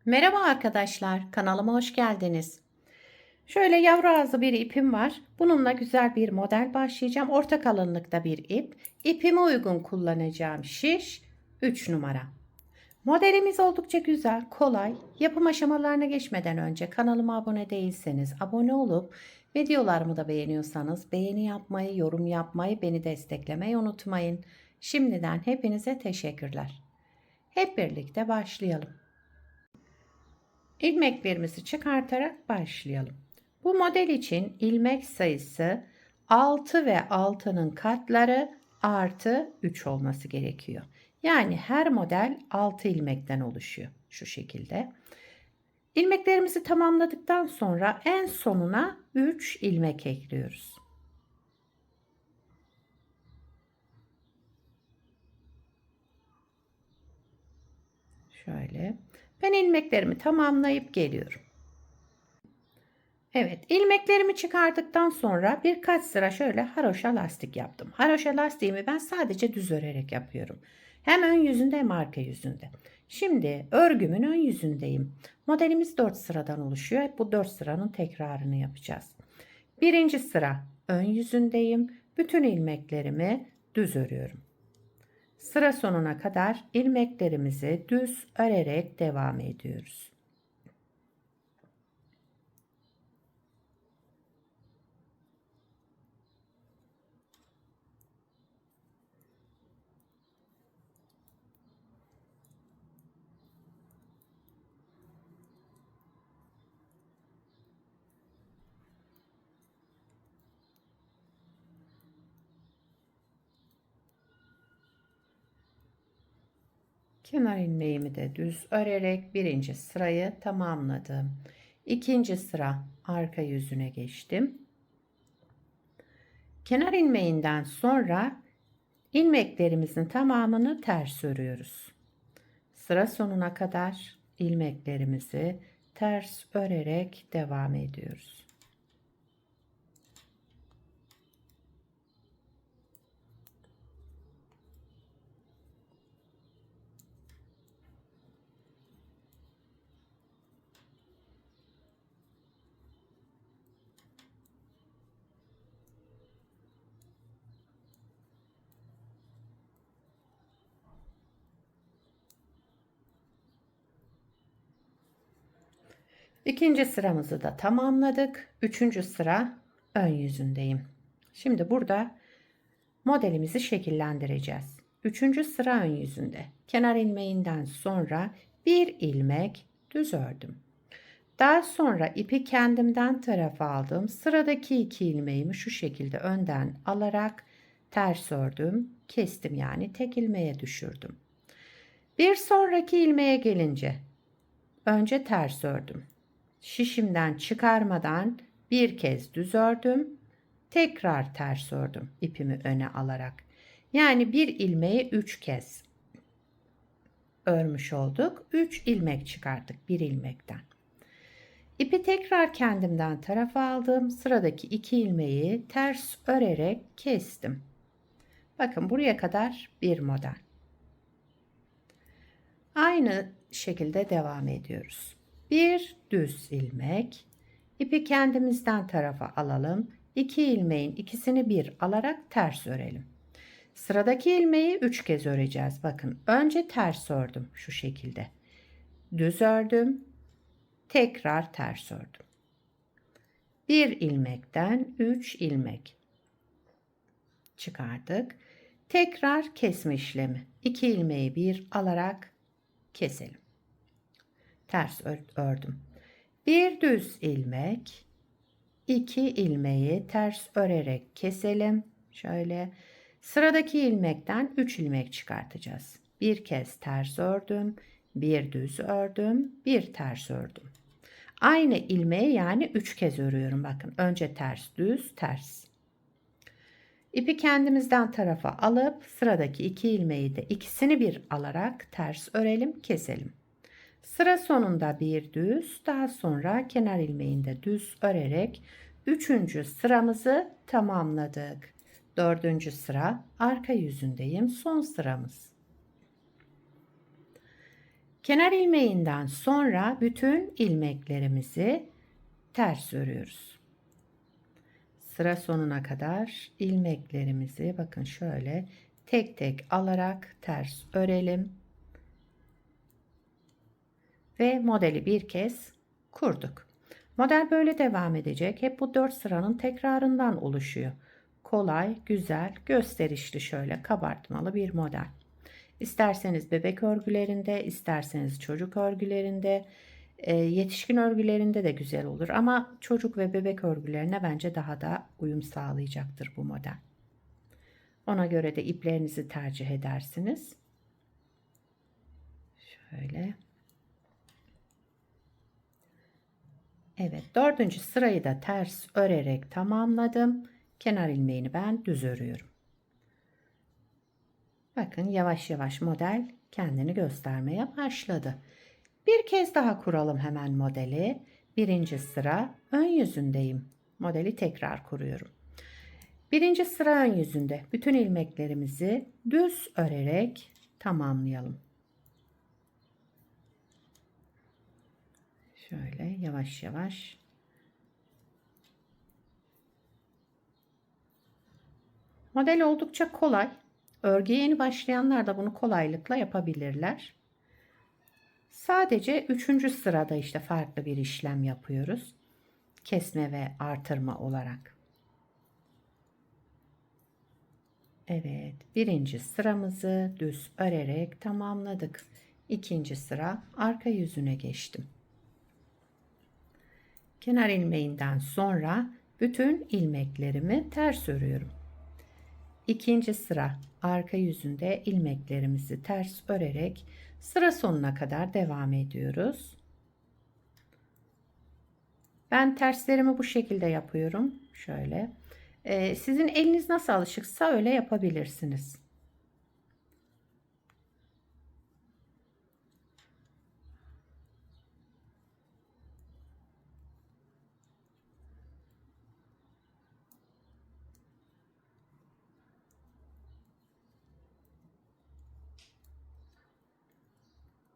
Merhaba arkadaşlar, kanalıma hoş geldiniz. Şöyle yavru ağzı bir ipim var. Bununla güzel bir model başlayacağım. Orta kalınlıkta bir ip. İpime uygun kullanacağım şiş 3 numara. Modelimiz oldukça güzel, kolay. Yapım aşamalarına geçmeden önce kanalıma abone değilseniz abone olup videolarımı da beğeniyorsanız beğeni yapmayı, yorum yapmayı, beni desteklemeyi unutmayın. Şimdiden hepinize teşekkürler. Hep birlikte başlayalım. İlmeklerimizi çıkartarak başlayalım. Bu model için ilmek sayısı 6 ve 6'nın katları artı 3 olması gerekiyor. Yani her model 6 ilmekten oluşuyor şu şekilde. İlmeklerimizi tamamladıktan sonra en sonuna 3 ilmek ekliyoruz. Şöyle. Ben ilmeklerimi tamamlayıp geliyorum. Evet, ilmeklerimi çıkardıktan sonra birkaç sıra şöyle haroşa lastik yaptım. Haroşa lastiğimi ben sadece düz örerek yapıyorum. Hem ön yüzünde hem arka yüzünde. Şimdi örgümün ön yüzündeyim. Modelimiz 4 sıradan oluşuyor. Hep bu 4 sıranın tekrarını yapacağız. Birinci sıra ön yüzündeyim. Bütün ilmeklerimi düz örüyorum. Sıra sonuna kadar ilmeklerimizi düz örerek devam ediyoruz. Kenar ilmeğimi de düz örerek birinci sırayı tamamladım. İkinci sıra arka yüzüne geçtim. Kenar ilmeğinden sonra ilmeklerimizin tamamını ters örüyoruz. Sıra sonuna kadar ilmeklerimizi ters örerek devam ediyoruz. İkinci sıramızı da tamamladık. Üçüncü sıra ön yüzündeyim. Şimdi burada modelimizi şekillendireceğiz. Üçüncü sıra ön yüzünde. Kenar ilmeğinden sonra bir ilmek düz ördüm. Daha sonra ipi kendimden tarafa aldım. Sıradaki iki ilmeğimi şu şekilde önden alarak ters ördüm. Kestim, yani tek ilmeğe düşürdüm. Bir sonraki ilmeğe gelince önce ters ördüm. Şişimden çıkarmadan bir kez düz ördüm. Tekrar ters ördüm ipimi öne alarak. Yani bir ilmeği 3 kez örmüş olduk. 3 ilmek çıkarttık bir ilmekten. İpi tekrar kendimden tarafa aldım. Sıradaki 2 ilmeği ters örerek kestim. Bakın, buraya kadar bir model. Aynı şekilde devam ediyoruz. Bir düz ilmek, ipi kendimizden tarafa alalım. 2 ilmeğin ikisini bir alarak ters örelim. Sıradaki ilmeği 3 kez öreceğiz. Bakın, önce ters ördüm şu şekilde. Düz ördüm. Tekrar ters ördüm. Bir ilmekten 3 ilmek çıkardık. Tekrar kesme işlemi. 2 ilmeği bir alarak keselim. Ters ördüm. Bir düz ilmek, 2 ilmeği ters örerek keselim. Şöyle sıradaki ilmekten 3 ilmek çıkartacağız. Bir kez ters ördüm, bir düz ördüm, bir ters ördüm. Aynı ilmeği yani 3 kez örüyorum. Bakın, önce ters, düz, ters. İpi kendimizden tarafa alıp sıradaki 2 ilmeği de ikisini bir alarak ters örelim, keselim. Sıra sonunda bir düz, daha sonra kenar ilmeğinde düz örerek 3. sıramızı tamamladık. 4. sıra arka yüzündeyim. Son sıramız. Kenar ilmeğinden sonra bütün ilmeklerimizi ters örüyoruz. Sıra sonuna kadar ilmeklerimizi bakın şöyle tek tek alarak ters örelim. Ve modeli bir kez kurduk. Model böyle devam edecek. Hep bu 4 sıranın tekrarından oluşuyor. Kolay, güzel, gösterişli şöyle kabartmalı bir model. İsterseniz bebek örgülerinde, isterseniz çocuk örgülerinde, yetişkin örgülerinde de güzel olur. Ama çocuk ve bebek örgülerine bence daha da uyum sağlayacaktır bu model. Ona göre de iplerinizi tercih edersiniz. Şöyle. Evet, 4. sırayı da ters örerek tamamladım. Kenar ilmeğini ben düz örüyorum. Bakın yavaş yavaş model kendini göstermeye başladı. Bir kez daha kuralım hemen modeli. 1. sıra ön yüzündeyim. Modeli tekrar kuruyorum. 1. sıra ön yüzünde bütün ilmeklerimizi düz örerek tamamlayalım. Şöyle yavaş yavaş. Model oldukça kolay. Örgüye yeni başlayanlar da bunu kolaylıkla yapabilirler. Sadece 3. sırada işte farklı bir işlem yapıyoruz. Kesme ve artırma olarak. Evet, 1. sıramızı düz örerek tamamladık. 2. sıra arka yüzüne geçtim. Kenar ilmeğinden sonra bütün ilmeklerimi ters örüyorum. 2. sıra arka yüzünde ilmeklerimizi ters örerek sıra sonuna kadar devam ediyoruz. Ben terslerimi bu şekilde yapıyorum. Şöyle. Sizin eliniz nasıl alışıksa öyle yapabilirsiniz.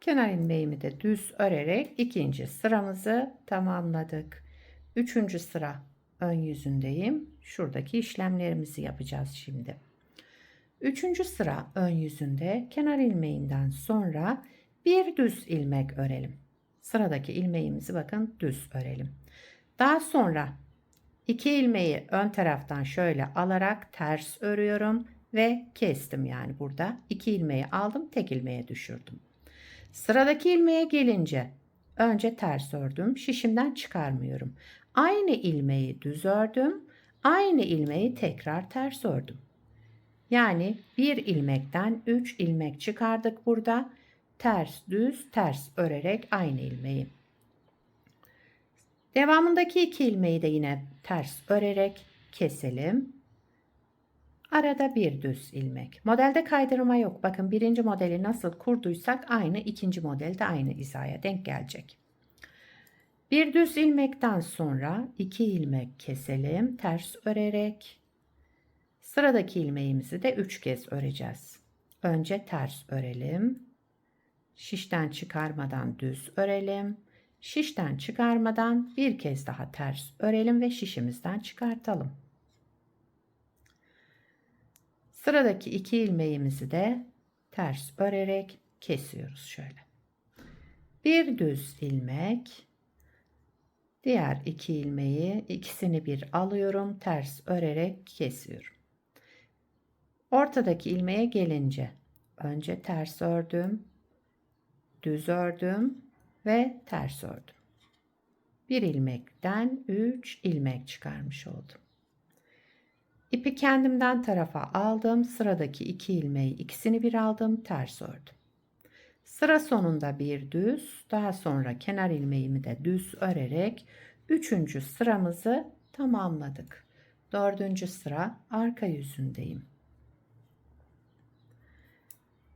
Kenar ilmeğimi de düz örerek 2. sıramızı tamamladık. 3. sıra ön yüzündeyim. Şuradaki işlemlerimizi yapacağız şimdi. 3. sıra ön yüzünde kenar ilmeğinden sonra bir düz ilmek örelim. Sıradaki ilmeğimizi bakın düz örelim. Daha sonra 2 ilmeği ön taraftan şöyle alarak ters örüyorum ve kestim, yani burada 2 ilmeği aldım, tek ilmeğe düşürdüm. Sıradaki ilmeğe gelince önce ters ördüm, şişimden çıkarmıyorum. Aynı ilmeği düz ördüm, aynı ilmeği tekrar ters ördüm. Yani bir ilmekten 3 ilmek çıkardık burada. Ters düz ters örerek aynı ilmeği. Devamındaki 2 ilmeği de yine ters örerek keselim. Arada bir düz ilmek. Modelde kaydırma yok. Bakın 1. modeli nasıl kurduysak aynı 2. modelde aynı hizaya denk gelecek. Bir düz ilmekten sonra 2 ilmek keselim ters örerek. Sıradaki ilmeğimizi de 3 kez öreceğiz. Önce ters örelim. Şişten çıkarmadan düz örelim. Şişten çıkarmadan bir kez daha ters örelim ve şişimizden çıkartalım. Sıradaki 2 ilmeğimizi de ters örerek kesiyoruz şöyle. Bir düz ilmek, diğer 2 ilmeği ikisini bir alıyorum, ters örerek kesiyorum. Ortadaki ilmeğe gelince önce ters ördüm, düz ördüm ve ters ördüm. Bir ilmekten 3 ilmek çıkarmış oldum. İpi kendimden tarafa aldım. Sıradaki 2 ilmeği ikisini bir aldım, ters ördüm. Sıra sonunda bir düz, daha sonra kenar ilmeğimi de düz örerek 3. sıramızı tamamladık. 4. sıra arka yüzündeyim.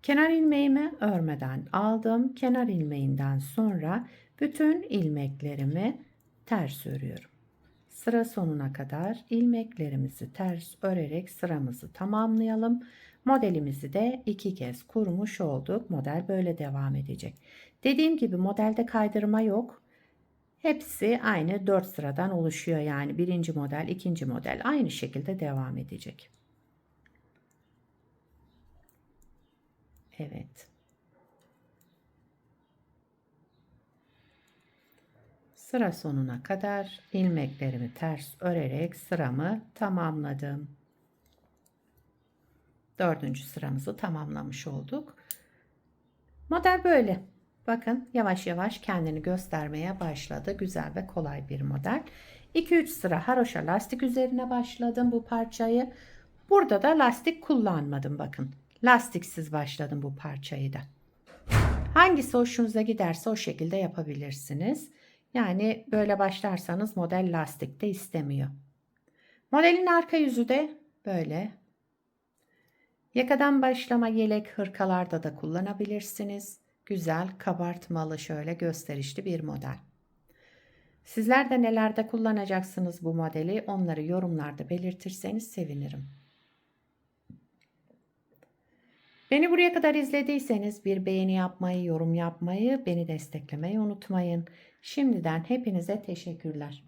Kenar ilmeğimi örmeden aldım. Kenar ilmeğinden sonra bütün ilmeklerimi ters örüyorum. Sıra sonuna kadar ilmeklerimizi ters örerek sıramızı tamamlayalım. Modelimizi de 2 kez kurmuş olduk. Model böyle devam edecek. Dediğim gibi modelde kaydırma yok. Hepsi aynı 4 sıradan oluşuyor. Yani birinci model, ikinci model aynı şekilde devam edecek. Evet. Sıra sonuna kadar ilmeklerimi ters örerek sıramı tamamladım. 4. sıramızı tamamlamış olduk. Model böyle. Bakın yavaş yavaş kendini göstermeye başladı. Güzel ve kolay bir model. 2-3 sıra haroşa lastik üzerine başladım bu parçayı. Burada da lastik kullanmadım bakın. Lastiksiz başladım bu parçayı da. Hangisi hoşunuza giderse o şekilde yapabilirsiniz. Yani böyle başlarsanız model lastik de istemiyor. Modelin arka yüzü de böyle. Yakadan başlama yelek hırkalarda da kullanabilirsiniz. Güzel, kabartmalı, şöyle gösterişli bir model. Sizler de nelerde kullanacaksınız bu modeli? Onları yorumlarda belirtirseniz sevinirim. Beni buraya kadar izlediyseniz bir beğeni yapmayı, yorum yapmayı, beni desteklemeyi unutmayın. Şimdiden hepinize teşekkürler.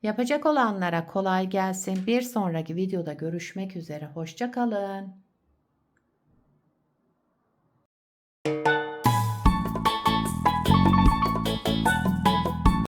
Yapacak olanlara kolay gelsin. Bir sonraki videoda görüşmek üzere. Hoşça kalın.